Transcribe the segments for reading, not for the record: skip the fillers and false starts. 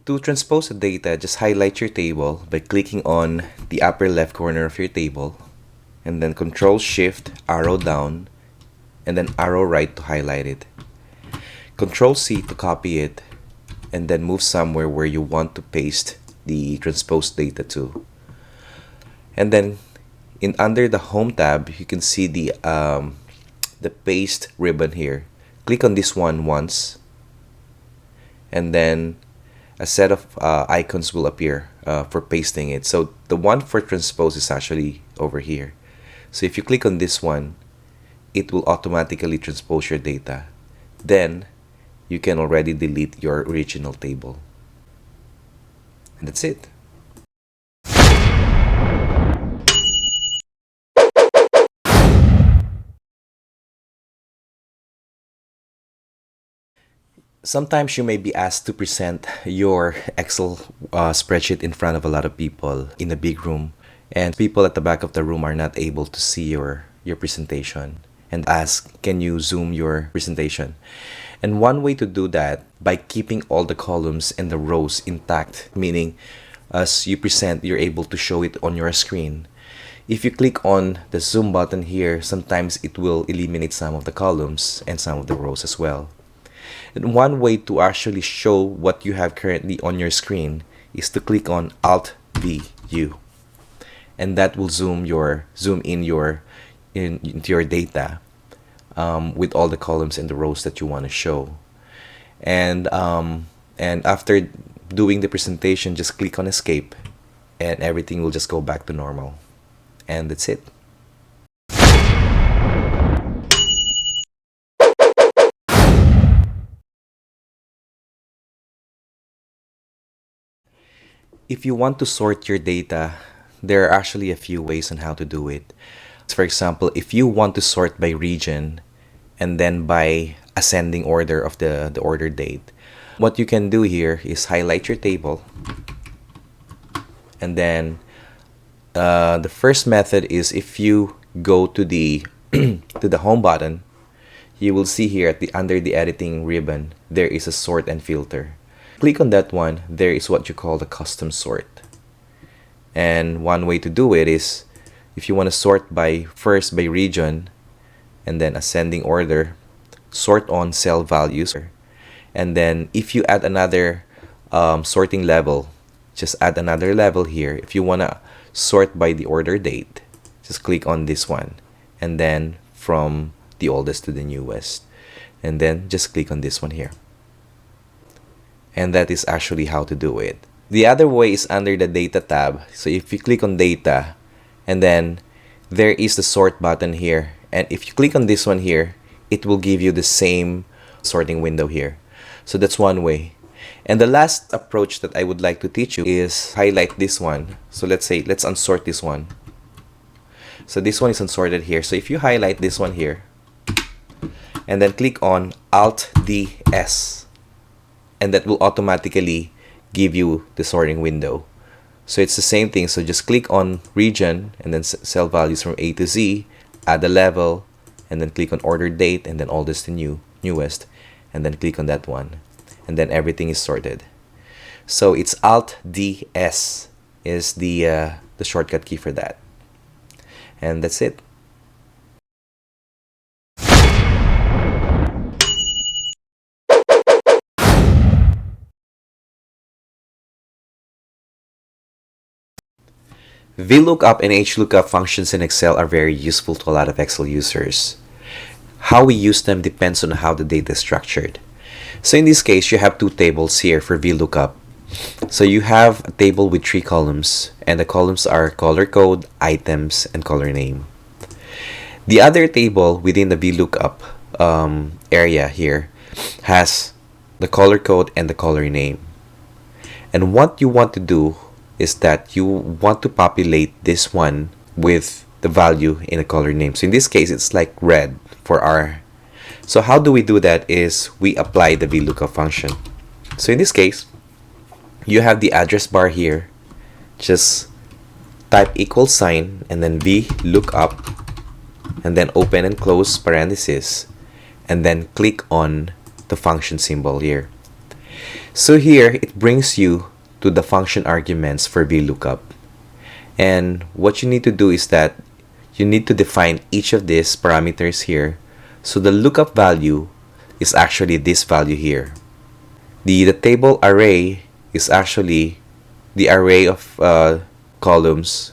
To transpose the data, just highlight your table by clicking on the upper left corner of your table, and then Control Shift, arrow down, and then arrow right to highlight it. Control C to copy it, and then move somewhere where you want to paste the transposed data to. And then under the Home tab, you can see the paste ribbon here. Click on this one once, and then a set of icons will appear for pasting it. So the one for transpose is actually over here. So if you click on this one, it will automatically transpose your data. Then you can already delete your original table. And that's it. Sometimes you may be asked to present your Excel spreadsheet in front of a lot of people in a big room, and people at the back of the room are not able to see your presentation and ask, can you zoom your presentation? And one way to do that, by keeping all the columns and the rows intact, meaning as you present, you're able to show it on your screen. If you click on the zoom button here, sometimes it will eliminate some of the columns and some of the rows as well. And one way to actually show what you have currently on your screen is to click on Alt V U, and that will zoom in into your data with all the columns and the rows that you want to show. And after doing the presentation, just click on Escape, and everything will just go back to normal. And that's it. If you want to sort your data, there are actually a few ways on how to do it. For example, if you want to sort by region and then by ascending order of the order date, what you can do here is highlight your table, and then the first method is if you go to the to the Home button, you will see here under the editing ribbon there is a sort and filter. Click on that one. There is what you call the custom sort. And one way to do it is, if you want to sort first by region and then ascending order, sort on cell values. And then if you add another sorting level, just add another level here. If you want to sort by the order date, just click on this one, and then from the oldest to the newest, and then just click on this one here. And that is actually how to do it. The other way is under the Data tab. So if you click on Data, and then there is the Sort button here. And if you click on this one here, it will give you the same sorting window here. So that's one way. And the last approach that I would like to teach you is highlight this one. So let's unsort this one. So this one is unsorted here. So if you highlight this one here, and then click on Alt-D-S, and that will automatically give you the sorting window. So it's the same thing. So just click on region and then cell values from A to Z, add a level, and then click on order date and then oldest to newest, and then click on that one, and then everything is sorted. So it's Alt-D-S is the shortcut key for that. And that's it. VLookup and HLookup functions in Excel are very useful to a lot of Excel users. How we use them depends on how the data is structured. So in this case, you have two tables here for VLookup. So you have a table with 3 columns, and the columns are color code, items, and color name. The other table within the VLookup area here has the color code and the color name. And what you want to do is that you want to populate this one with the value in a color name. So in this case, it's like red for our. So how do we do that is we apply the VLookup function. So in this case, you have the address bar here. Just type equal sign and then VLookup, and then open and close parentheses, and then click on the function symbol here. So here, it brings you to the function arguments for VLookup. And what you need to do is that you need to define each of these parameters here. So the lookup value is actually this value here. The table array is actually the array of columns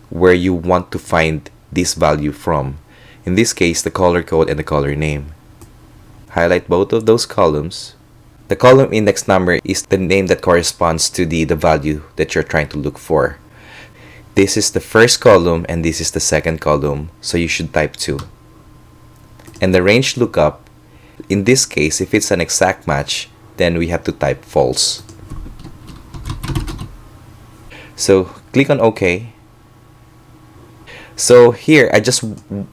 where you want to find this value from. In this case, the color code and the color name. Highlight both of those columns. The column index number is the name that corresponds to the value that you're trying to look for. This is the first column and this is the second column, so you should type 2. And the range lookup, in this case, if it's an exact match, then we have to type false. So click on OK. So here, I just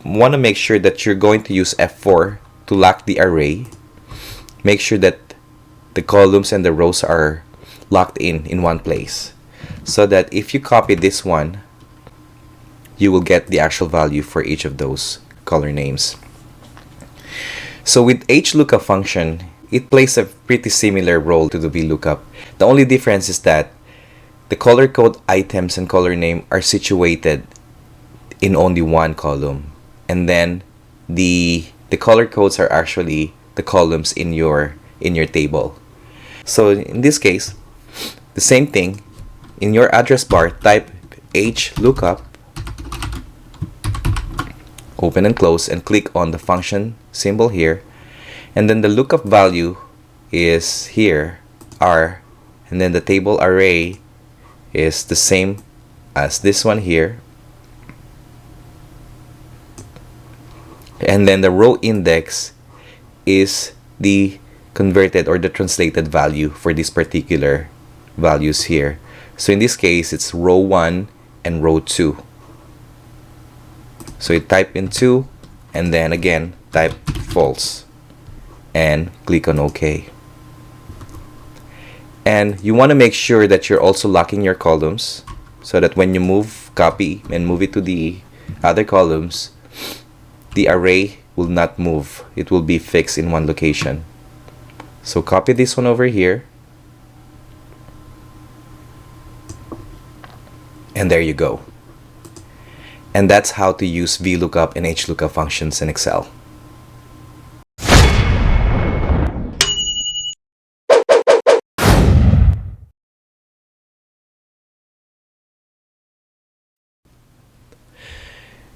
want to make sure that you're going to use F4 to lock the array. Make sure that the columns and the rows are locked in one place, so that if you copy this one, you will get the actual value for each of those color names. So with HLookup function, it plays a pretty similar role to the VLookup. The only difference is that the color code items and color name are situated in only one column, and then the color codes are actually the columns in your table. So in this case, the same thing. In your address bar, type HLookup, open and close, and click on the function symbol here. And then the lookup value is here, R, and then the table array is the same as this one here. And then the row index is the converted or the translated value for these particular values here. So in this case, it's row 1 and row 2. So you type in 2 and then again type false and click on OK. And you want to make sure that you're also locking your columns so that when you copy and move it to the other columns, the array will not move. It will be fixed in one location. So copy this one over here. And there you go. And that's how to use VLookup and HLookup functions in Excel.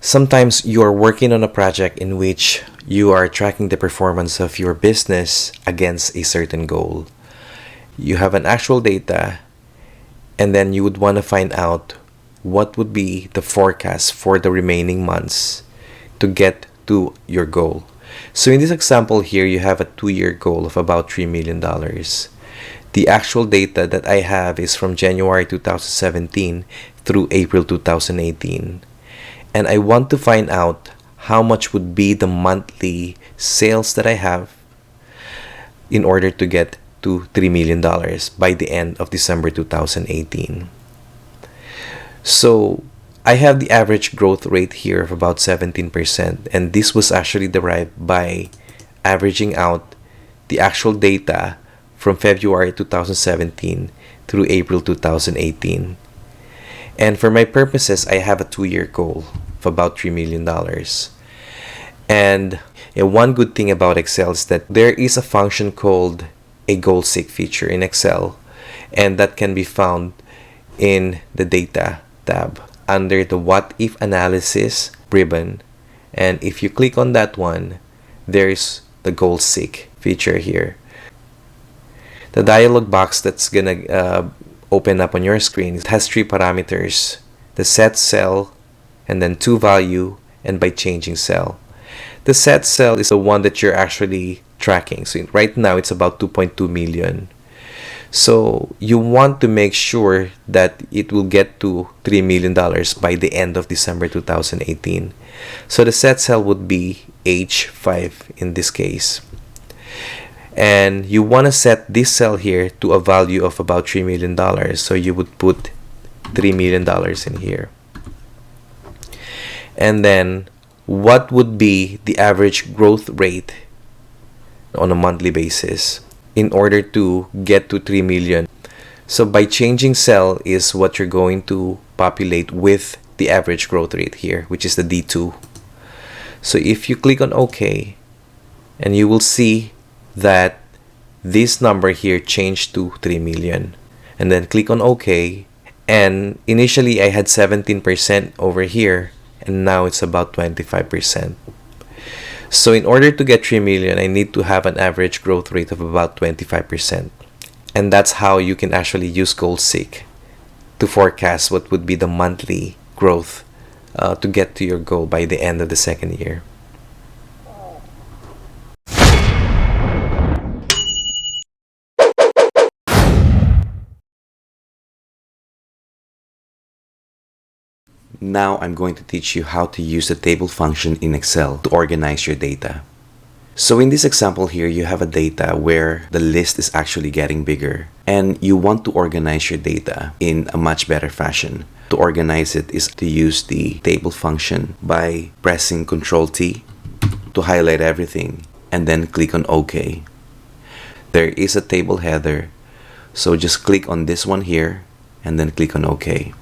Sometimes you are working on a project in which you are tracking the performance of your business against a certain goal. You have an actual data, and then you would want to find out what would be the forecast for the remaining months to get to your goal. So in this example here, you have a 2-year goal of about $3 million. The actual data that I have is from January 2017 through April 2018. And I want to find out how much would be the monthly sales that I have in order to get to $3 million by the end of December 2018. So I have the average growth rate here of about 17%, and this was actually derived by averaging out the actual data from February 2017 through April 2018. And for my purposes, I have a 2-year goal of about $3 million. And one good thing about Excel is that there is a function called a goal seek feature in Excel, and that can be found in the data tab under the what if analysis ribbon. And if you click on that one, there's the goal seek feature here. The dialog box that's gonna open up on your screen, it has 3 parameters: the set cell, and then to value, and by changing cell. The set cell is the one that you're actually tracking. So right now it's about 2.2 million. So you want to make sure that it will get to $3 million by the end of December 2018. So the set cell would be H5 in this case. And you want to set this cell here to a value of about $3 million. So you would put $3 million in here. And then what would be the average growth rate on a monthly basis? in order to get to 3 million. So by changing cell is what you're going to populate with the average growth rate here, which is the D2. So if you click on OK, and you will see that this number here changed to 3 million. And then click on OK, and initially I had 17% over here, and now it's about 25%. So in order to get 3 million, I need to have an average growth rate of about 25%. And that's how you can actually use GoalSeek to forecast what would be the monthly growth to get to your goal by the end of the second year. Now I'm going to teach you how to use the table function in Excel to organize your data. So in this example here, you have a data where the list is actually getting bigger, and you want to organize your data in a much better fashion. To organize it is to use the table function by pressing Ctrl+T to highlight everything and then click on OK. There is a table header, so just click on this one here and then click on OK.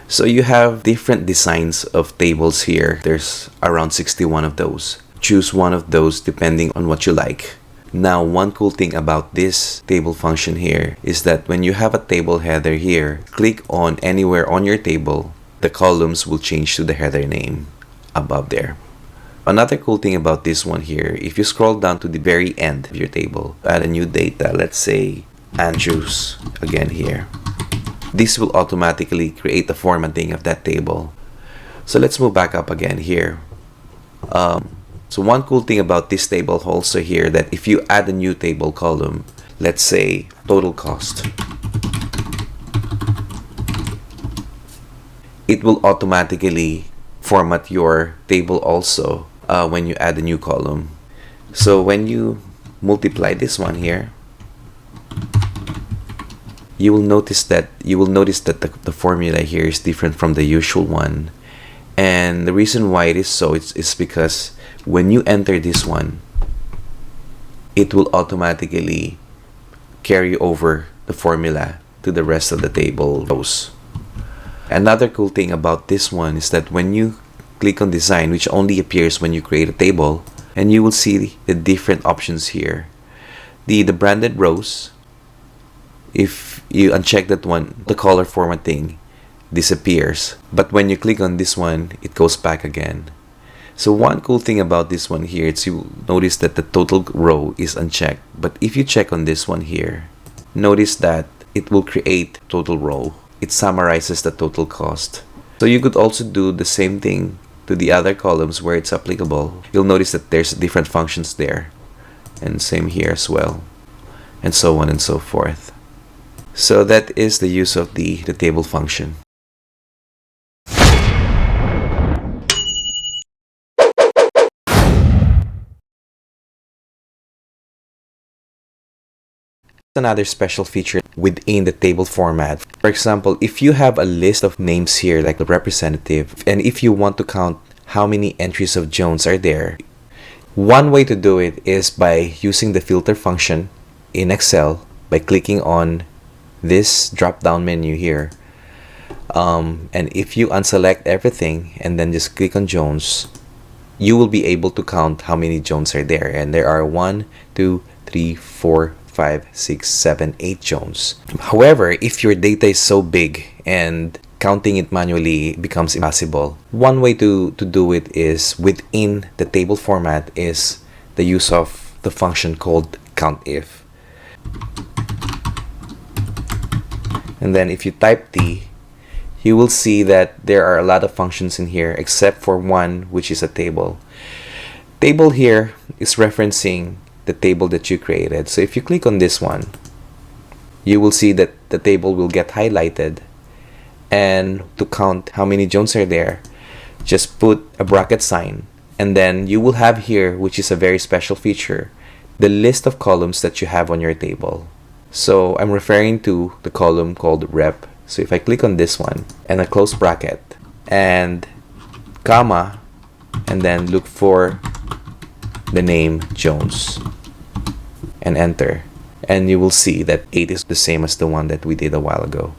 So you have different designs of tables here. There's around 61 of those. Choose one of those depending on what you like. Now, one cool thing about this table function here is that when you have a table header here, click on anywhere on your table, the columns will change to the header name above there. Another cool thing about this one here, if you scroll down to the very end of your table, add a new data, let's say Andrews again here. This will automatically create the formatting of that table. So let's move back up again here. So one cool thing about this table also here, that if you add a new table column, let's say total cost, it will automatically format your table also when you add a new column. So when you multiply this one here, you will notice that the formula here is different from the usual one. And the reason why it is so is because when you enter this one, it will automatically carry over the formula to the rest of the table rows. Another cool thing about this one is that when you click on design, which only appears when you create a table, and you will see the different options here. The branded rows, if you uncheck that one, the color formatting disappears. But when you click on this one, it goes back again. So one cool thing about this one here is you notice that the total row is unchecked. But if you check on this one here, notice that it will create total row. It summarizes the total cost. So you could also do the same thing to the other columns where it's applicable. You'll notice that there's different functions there. And same here as well. And so on and so forth. So that is the use of the table function. Another special feature within the table format. For example, if you have a list of names here like the representative, and if you want to count how many entries of Jones are there, one way to do it is by using the filter function in Excel by clicking on this drop down menu here, and if you unselect everything and then just click on Jones, you will be able to count how many Jones are there. And there are 1, 2, 3, 4, 5, 6, 7, 8 Jones. However, if your data is so big and counting it manually becomes impossible, one way to do it is within the table format is the use of the function called Countif. And then if you type T, you will see that there are a lot of functions in here except for one, which is a table. Table here is referencing the table that you created. So if you click on this one, you will see that the table will get highlighted. And to count how many Jones are there, just put a bracket sign. And then you will have here, which is a very special feature, the list of columns that you have on your table. So I'm referring to the column called rep. So if I click on this one and a close bracket and comma, and then look for the name Jones and enter, And you will see that 8 is the same as the one that we did a while ago.